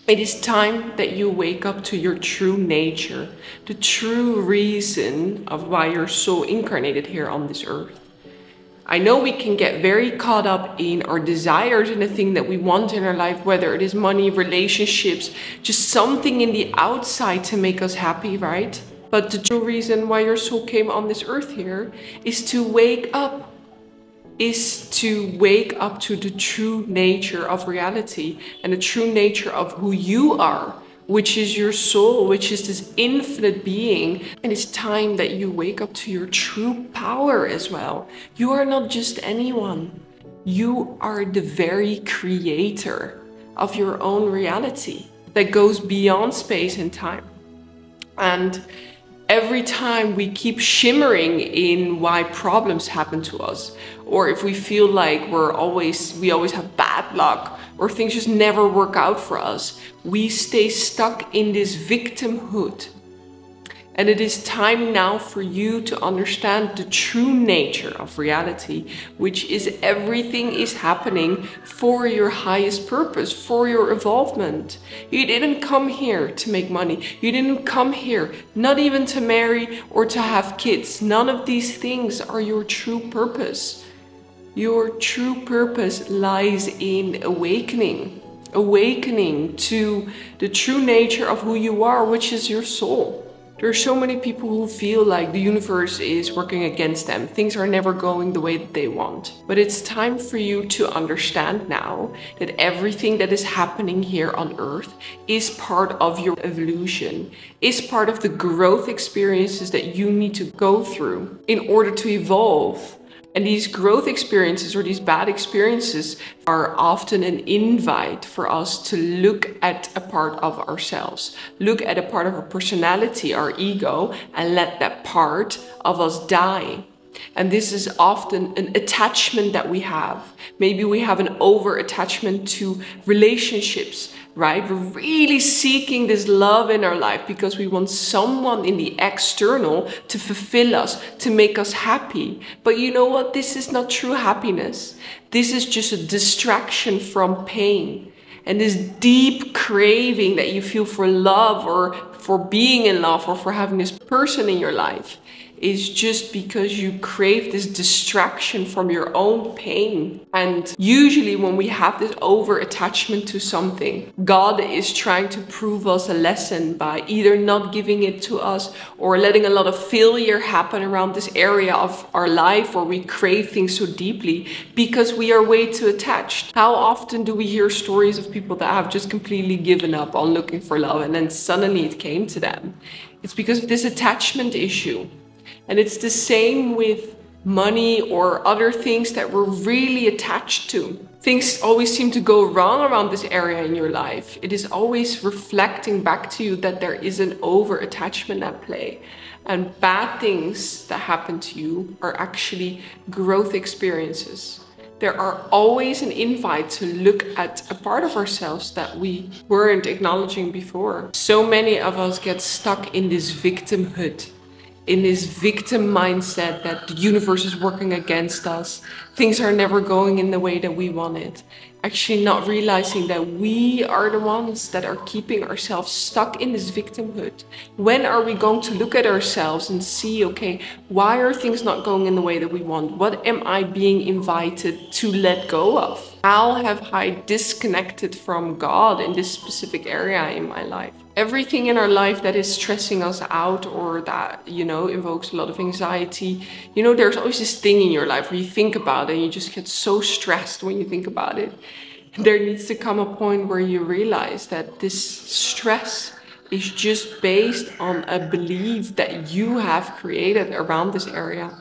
It is time that you wake up to your true nature, the true reason of why you're so incarnated here on this earth. I know we can get very caught up in our desires and the thing that we want in our life, whether it is money, relationships, just something in the outside to make us happy, right? But the true reason why your soul came on this earth here is to wake up to the true nature of reality and the true nature of who you are, which is your soul, which is this infinite being. And it's time that you wake up to your true power as well. You are not just anyone. You are the very creator of your own reality that goes beyond space and time. And every time we keep shimmering in why problems happen to us, or if we feel like we always have bad luck, or things just never work out for us, we stay stuck in this victimhood. And it is time now for you to understand the true nature of reality, which is everything is happening for your highest purpose, for your evolvement. You didn't come here to make money. You didn't come here, not even to marry or to have kids. None of these things are your true purpose. Your true purpose lies in awakening to the true nature of who you are, which is your soul. There are so many people who feel like the universe is working against them. Things are never going the way that they want. But it's time for you to understand now that everything that is happening here on Earth is part of your evolution, is part of the growth experiences that you need to go through in order to evolve. And these growth experiences or these bad experiences are often an invite for us to look at a part of ourselves, look at a part of our personality, our ego, and let that part of us die. And this is often an attachment that we have. Maybe we have an over-attachment to relationships, right? We're really seeking this love in our life because we want someone in the external to fulfill us, to make us happy. But you know what? This is not true happiness. This is just a distraction from pain. And this deep craving that you feel for love or for being in love or for having this person in your life is just because you crave this distraction from your own pain. And usually when we have this over attachment to something, God is trying to prove us a lesson by either not giving it to us or letting a lot of failure happen around this area of our life where we crave things so deeply because we are way too attached. How often do we hear stories of people that have just completely given up on looking for love and then suddenly it came to them? It's because of this attachment issue. And it's the same with money or other things that we're really attached to. Things always seem to go wrong around this area in your life. It is always reflecting back to you that there is an over-attachment at play. And bad things that happen to you are actually growth experiences. There are always an invite to look at a part of ourselves that we weren't acknowledging before. So many of us get stuck in this victimhood, in this victim mindset that the universe is working against us. Things are never going in the way that we want it. Actually not realizing that we are the ones that are keeping ourselves stuck in this victimhood. When are we going to look at ourselves and see, okay, why are things not going in the way that we want? What am I being invited to let go of? How have I disconnected from God in this specific area in my life? Everything in our life that is stressing us out or that, invokes a lot of anxiety. There's always this thing in your life where you think about it and you just get so stressed when you think about it. There needs to come a point where you realize that this stress is just based on a belief that you have created around this area.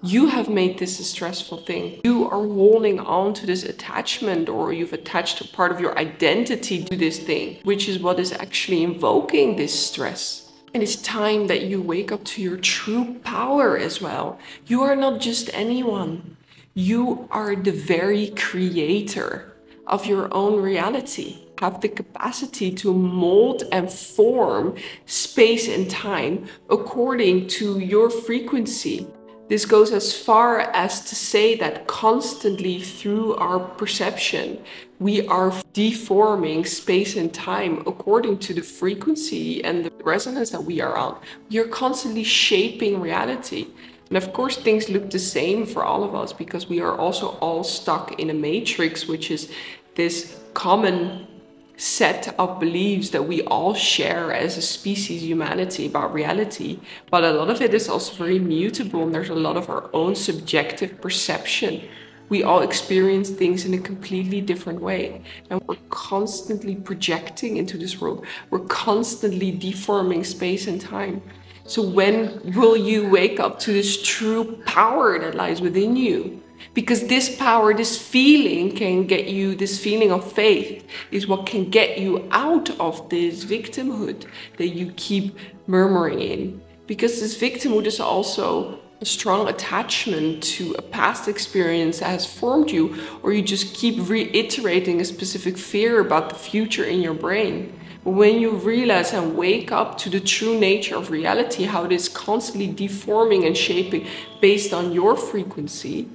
You have made this a stressful thing. You are holding on to this attachment, or you've attached a part of your identity to this thing, which is what is actually invoking this stress. And it's time that you wake up to your true power as well. You are not just anyone. You are the very creator of your own reality. Have the capacity to mold and form space and time according to your frequency. This goes as far as to say that constantly through our perception, We are deforming space and time according to the frequency and the resonance that we are on. We are constantly shaping reality. And of course, things look the same for all of us because we are also all stuck in a matrix, which is this common set of beliefs that we all share as a species, humanity, about reality. But a lot of it is also very mutable, and there's a lot of our own subjective perception. We all experience things in a completely different way, and we're constantly projecting into this world. We're constantly deforming space and time. So when will you wake up to this true power that lies within you? Because this power, this feeling can get you, this feeling of faith is what can get you out of this victimhood that you keep murmuring in. Because this victimhood is also a strong attachment to a past experience that has formed you, or you just keep reiterating a specific fear about the future in your brain. But when you realize and wake up to the true nature of reality, how it is constantly deforming and shaping based on your frequency,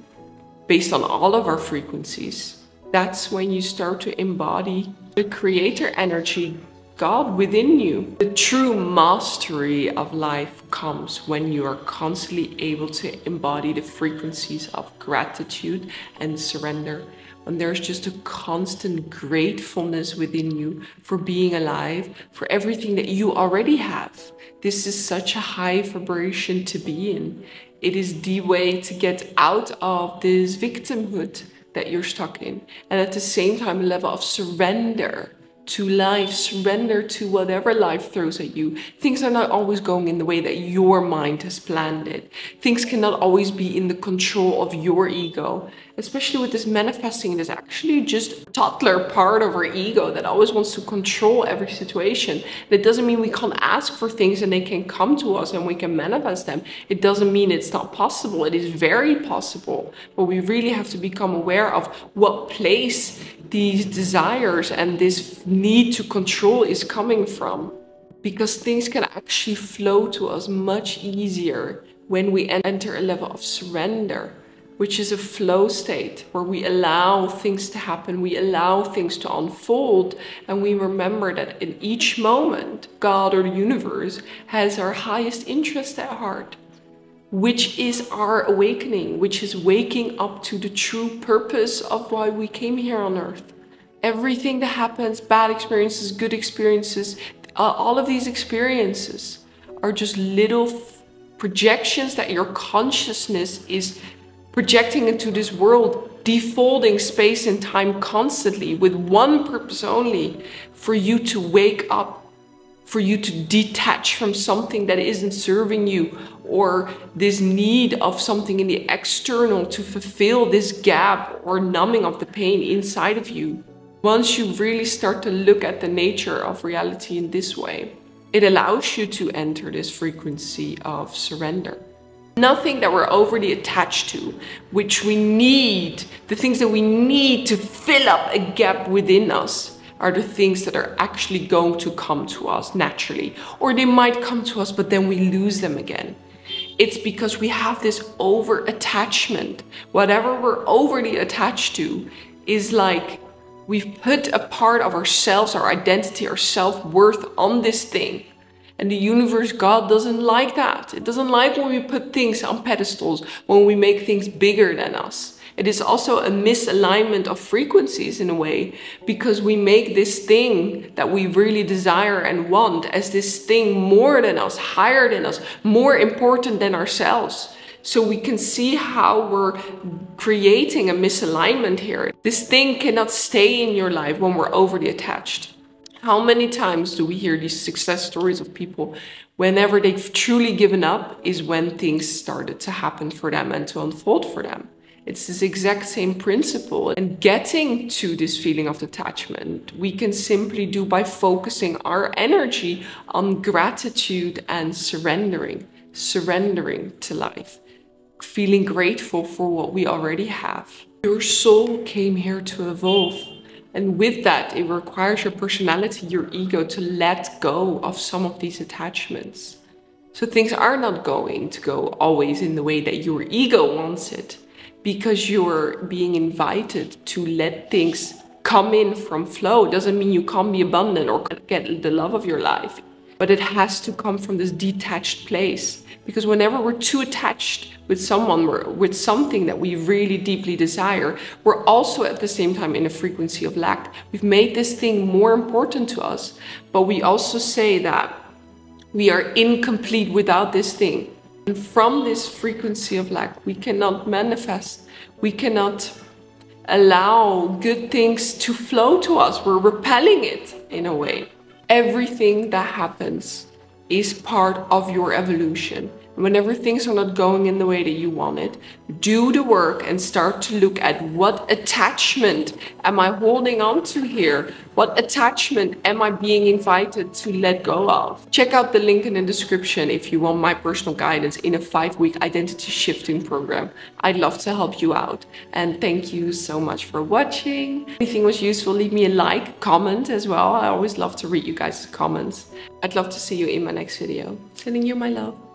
based on all of our frequencies, that's when you start to embody the creator energy, God within you. The true mastery of life comes when you are constantly able to embody the frequencies of gratitude and surrender. And there's just a constant gratefulness within you for being alive, for everything that you already have. This is such a high vibration to be in. It is the way to get out of this victimhood that you're stuck in. And at the same time, a level of surrender to life, surrender to whatever life throws at you. Things are not always going in the way that your mind has planned it. Things cannot always be in the control of your ego. Especially with this manifesting, it is actually just a toddler part of our ego that always wants to control every situation. That doesn't mean we can't ask for things and they can come to us and we can manifest them. It doesn't mean it's not possible. It is very possible. But we really have to become aware of what place these desires and this need to control is coming from. Because things can actually flow to us much easier when we enter a level of surrender, which is a flow state where we allow things to happen, we allow things to unfold, and we remember that in each moment, God or the universe has our highest interest at heart, which is our awakening, which is waking up to the true purpose of why we came here on earth. Everything that happens, bad experiences, good experiences, all of these experiences are just little projections that your consciousness is projecting into this world, defolding space and time constantly with one purpose only: for you to wake up, for you to detach from something that isn't serving you, or this need of something in the external to fulfill this gap or numbing of the pain inside of you. Once you really start to look at the nature of reality in this way, it allows you to enter this frequency of surrender. Nothing that we're overly attached to, which we need, the things that we need to fill up a gap within us, are the things that are actually going to come to us naturally. Or they might come to us, but then we lose them again. It's because we have this over attachment. Whatever we're overly attached to is like we've put a part of ourselves, our identity, our self-worth on this thing. And the universe, God, doesn't like that. It doesn't like when we put things on pedestals, when we make things bigger than us. It is also a misalignment of frequencies in a way, because we make this thing that we really desire and want as this thing more than us, higher than us, more important than ourselves. So we can see how we're creating a misalignment here. This thing cannot stay in your life when we're overly attached. How many times do we hear these success stories of people, whenever they've truly given up is when things started to happen for them and to unfold for them? It's this exact same principle. And getting to this feeling of detachment, we can simply do by focusing our energy on gratitude and surrendering to life, feeling grateful for what we already have. Your soul came here to evolve. And with that, it requires your personality, your ego, to let go of some of these attachments. So things are not going to go always in the way that your ego wants it, because you're being invited to let things come in from flow. It doesn't mean you can't be abundant or get the love of your life, but it has to come from this detached place. Because whenever we're too attached with someone, with something that we really deeply desire, we're also at the same time in a frequency of lack. We've made this thing more important to us, but we also say that we are incomplete without this thing. And from this frequency of lack, we cannot manifest. We cannot allow good things to flow to us. We're repelling it in a way. Everything that happens is part of your evolution. Whenever things are not going in the way that you want it, do the work and start to look at what attachment am I holding on to here? What attachment am I being invited to let go of? Check out the link in the description if you want my personal guidance in a 5-week identity shifting program. I'd love to help you out. And thank you so much for watching. If anything was useful, leave me a like, comment as well. I always love to read you guys' comments. I'd love to see you in my next video. Sending you my love.